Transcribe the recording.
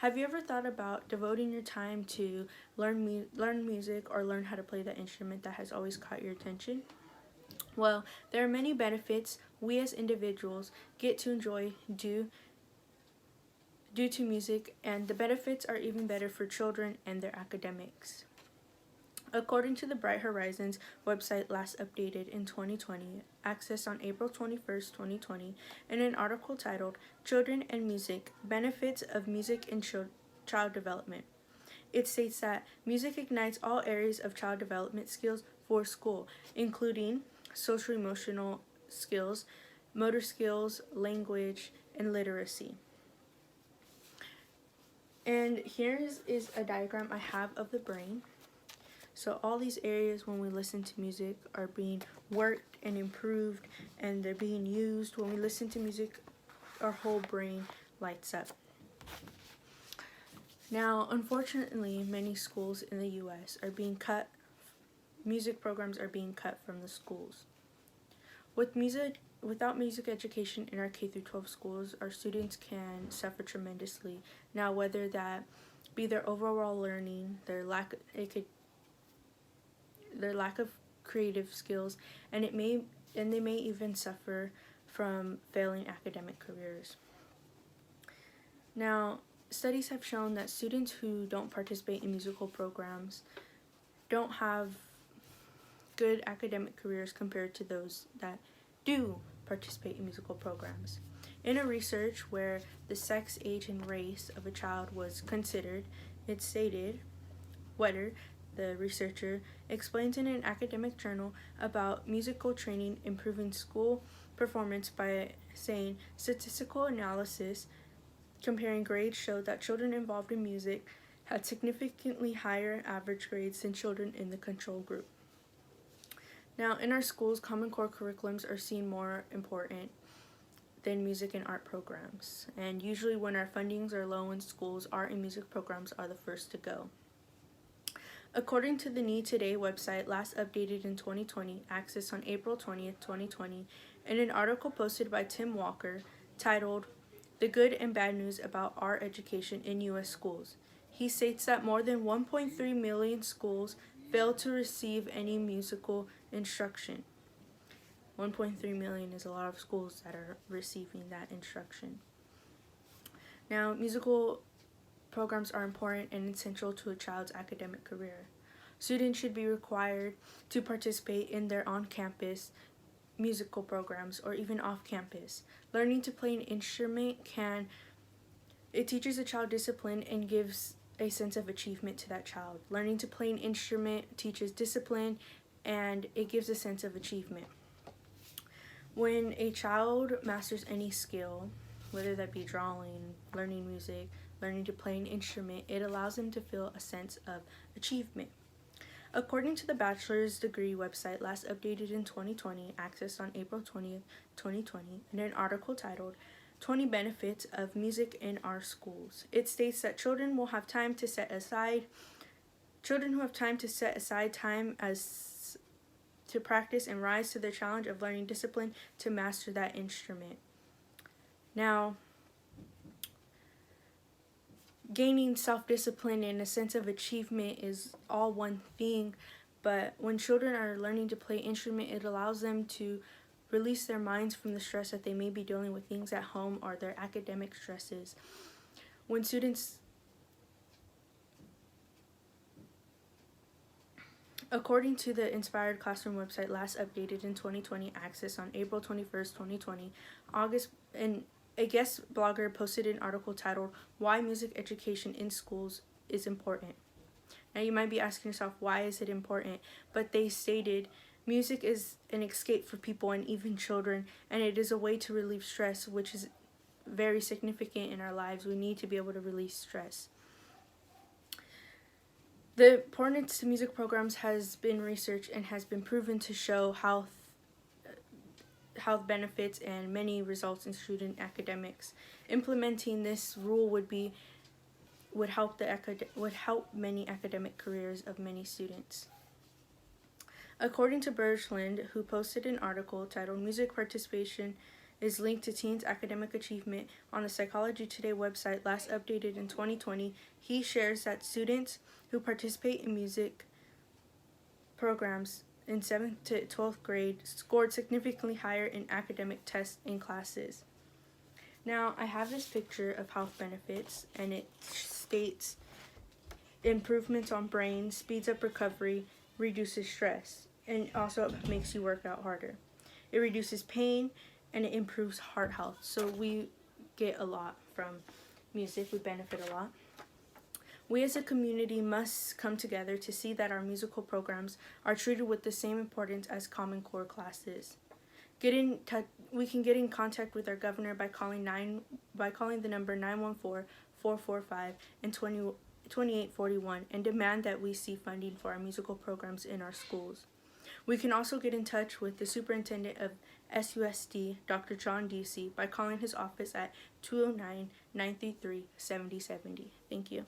Have you ever thought about devoting your time to learn music or learn how to play that instrument that has always caught your attention? Well, there are many benefits we as individuals get to enjoy due to music, and the benefits are even better for children and their academics. According to the Bright Horizons website last updated in 2020, accessed on April 21st, 2020, in an article titled Children and Music Benefits of Music in Child Development. It states that music ignites all areas of child development skills for school, including social emotional skills, motor skills, language, and literacy. And here is a diagram I have of the brain. So all these areas when we listen to music are being worked and improved, and they're being used. When we listen to music, our whole brain lights up. Now, unfortunately, many schools in the U.S. are being cut. Music programs are being cut from the schools. Without music education in our K-12 schools, our students can suffer tremendously. Now, whether that be their overall learning, their lack of creative skills, and they may even suffer from failing academic careers. Now, studies have shown that students who don't participate in musical programs don't have good academic careers compared to those that do participate in musical programs. In a research where the sex, age, and race of a child was considered, it stated, Wetter, the researcher, explains in an academic journal about musical training improving school performance by saying statistical analysis comparing grades showed that children involved in music had significantly higher average grades than children in the control group. Now, in our schools, Common Core curriculums are seen more important than music and art programs. And usually when our fundings are low in schools, art and music programs are the first to go. According to the Need Today website, last updated in 2020, accessed on April 20th, 2020, in an article posted by Tim Walker titled, The Good and Bad News About Art Education in U.S. Schools. He states that more than 1.3 million schools fail to receive any musical instruction. 1.3 million is a lot of schools that are receiving that instruction. Now, musical programs are important and essential to a child's academic career. Students should be required to participate in their on-campus musical programs or even off-campus. Learning to play an instrument it teaches a child discipline and gives a sense of achievement to that child. Learning to play an instrument teaches discipline and it gives a sense of achievement. When a child masters any skill, whether that be drawing, learning music, learning to play an instrument, it allows them to feel a sense of achievement. According to the bachelor's degree website last updated in 2020, accessed on April 20th, 2020, in an article titled 20 Benefits of Music in Our Schools, it states that children who have time to set aside time to practice and rise to the challenge of learning discipline to master that instrument. Now, gaining self-discipline and a sense of achievement is all one thing, but when children are learning to play instrument, it allows them to release their minds from the stress that they may be dealing with things at home or their academic stresses. According to the Inspired Classroom website last updated in 2020, access on April 21st, 2020, a guest blogger posted an article titled, Why Music Education in Schools is Important. Now you might be asking yourself, why is it important? But they stated, music is an escape for people and even children, and it is a way to relieve stress, which is very significant in our lives. We need to be able to release stress. The importance to music programs has been researched and has been proven to show health benefits and many results in student academics. Implementing this rule would help many academic careers of many students. According to Birchland, who posted an article titled Music Participation is linked to teens' academic achievement on the Psychology Today website, last updated in 2020. He shares that students who participate in music programs in 7th to 12th grade scored significantly higher in academic tests and classes. Now, I have this picture of health benefits, and it states improvements on brain, speeds up recovery, reduces stress, and also it makes you work out harder. It reduces pain, and it improves heart health. So we get a lot from music. We benefit a lot. We as a community must come together to see that our musical programs are treated with the same importance as Common Core classes. We can get in contact with our governor by calling the number 914-445 and 2841 and demand that we see funding for our musical programs in our schools. We can also get in touch with the superintendent of SUSD, Dr. John Deasy, by calling his office at 209-933-7070. Thank you.